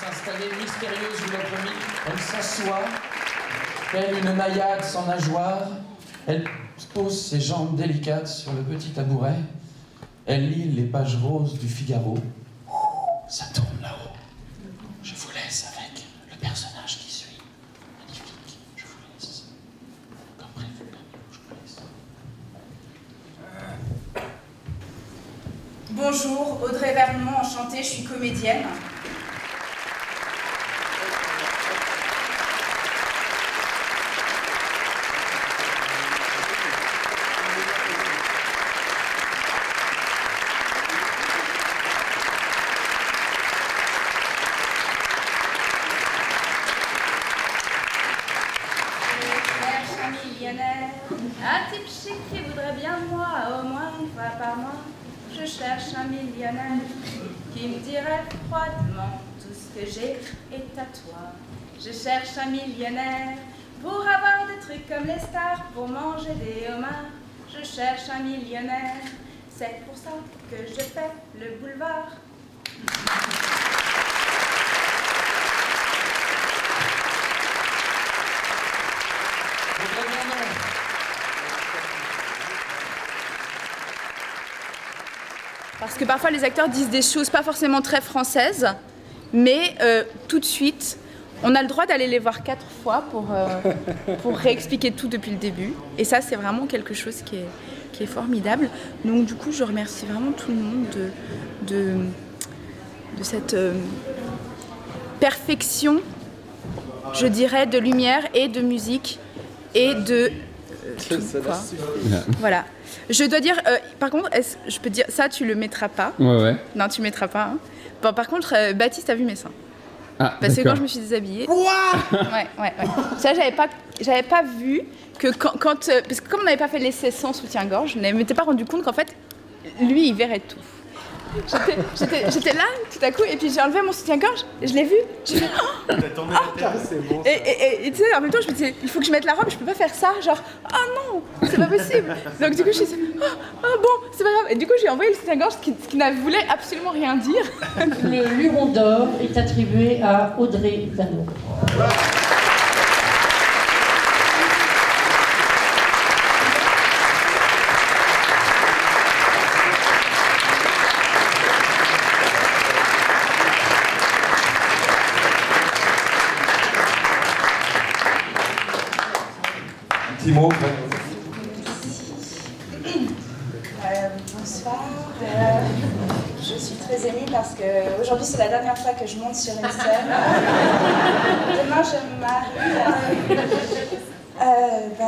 s'installer mystérieuse ou l'autre. Elle s'assoit, telle une naïade sans nageoire. Elle pose ses jambes délicates sur le petit tabouret. Elle lit les pages roses du Figaro. Ça tourne là-haut. Je vous laisse avec le personnage qui suit. Magnifique. Je vous laisse. Comme prévu, je vous laisse. Bonjour, Audrey Vernon, enchantée, je suis comédienne. Un type chic qui voudrait bien moi, au moins une fois par mois. Je cherche un millionnaire qui me dirait froidement tout ce que j'ai est à toi. Je cherche un millionnaire pour avoir des trucs comme les stars, pour manger des homards. Je cherche un millionnaire, c'est pour ça que je fais le boulevard. Parce que parfois les acteurs disent des choses pas forcément très françaises, mais tout de suite, on a le droit d'aller les voir 4 fois pour réexpliquer tout depuis le début. Et ça, c'est vraiment quelque chose qui est formidable. Donc du coup, je remercie vraiment tout le monde de cette perfection, je dirais, de lumière et de musique et de... tout, quoi. Voilà. Je dois dire, par contre, je peux dire, ça tu le mettras pas. Ouais. Non, tu mettras pas. Hein. Bon, par contre, Baptiste a vu mes seins. Ah, parce que quand je me suis déshabillée. Quoi? Ouais. Ça, j'avais pas vu que quand parce que comme on n'avait pas fait l'essai sans soutien-gorge, je ne m'étais pas rendu compte qu'en fait, lui, il verrait tout. J'étais là, tout à coup, et puis j'ai enlevé mon soutien-gorge, et je l'ai vu. J'ai fait oh, c'est bon. Et tu sais, en même temps, je me disais, il faut que je mette la robe, je peux pas faire ça, genre, ah non, c'est pas possible. Donc du coup, je me suis dit, bon, c'est pas grave. Et du coup, j'ai envoyé le soutien-gorge, ce qui ne voulait absolument rien dire. Le Luron d'or est attribué à Audrey Vernon. Petit mot. Bonsoir. Je suis très émue parce que aujourd'hui c'est la dernière fois que je monte sur une scène. Demain je me marie.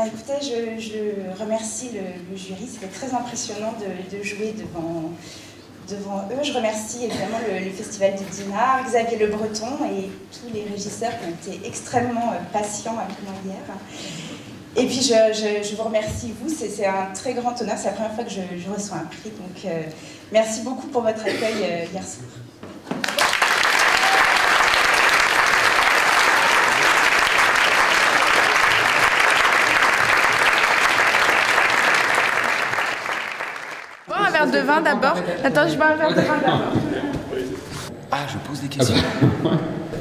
Écoutez, je remercie le jury. C'était très impressionnant de jouer devant eux. Je remercie évidemment le Festival du Dinard, Xavier Le Breton et tous les régisseurs qui ont été extrêmement patients avec moi hier. Et puis je vous remercie, vous, c'est un très grand honneur, c'est la première fois que je reçois un prix, donc merci beaucoup pour votre accueil hier soir. Bois un verre de vin d'abord. Attends, je bois un verre de vin d'abord. Ah, je pose des questions.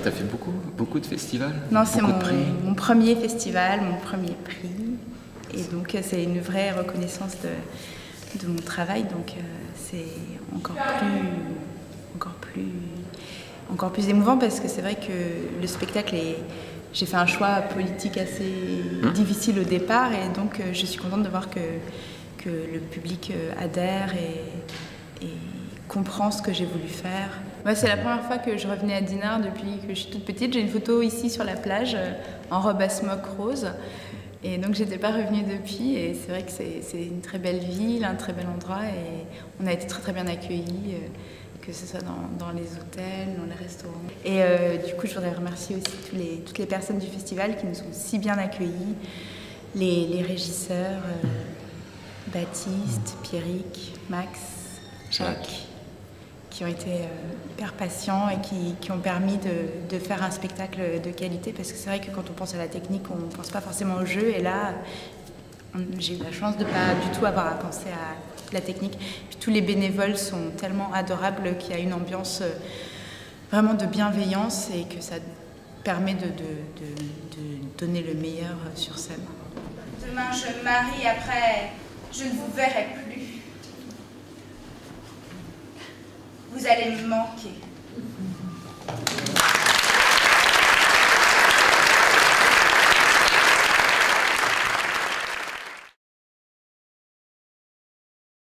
T'as fait beaucoup de festivals? Non, c'est mon premier festival, mon premier prix. Et donc, c'est une vraie reconnaissance de mon travail. Donc, c'est encore plus émouvant parce que c'est vrai que le spectacle est... J'ai fait un choix politique assez difficile au départ et donc je suis contente de voir que le public adhère et comprend ce que j'ai voulu faire. Ouais, c'est la première fois que je revenais à Dinard depuis que je suis toute petite. J'ai une photo ici sur la plage en robe à smock rose. Et donc j'étais pas revenue depuis et c'est vrai que c'est une très belle ville, un très bel endroit et on a été très bien accueillis, que ce soit dans les hôtels, dans les restaurants. Et du coup je voudrais remercier aussi toutes les personnes du festival qui nous ont si bien accueillis, les régisseurs, Baptiste, Pierrick, Max, Jacques, qui ont été hyper patients et qui ont permis de faire un spectacle de qualité parce que c'est vrai que quand on pense à la technique, on ne pense pas forcément au jeu et là, j'ai eu la chance de ne pas du tout avoir à penser à la technique. Puis tous les bénévoles sont tellement adorables qu'il y a une ambiance vraiment de bienveillance et que ça permet de donner le meilleur sur scène. Demain je me marie, après je ne vous verrai plus. Vous allez me manquer.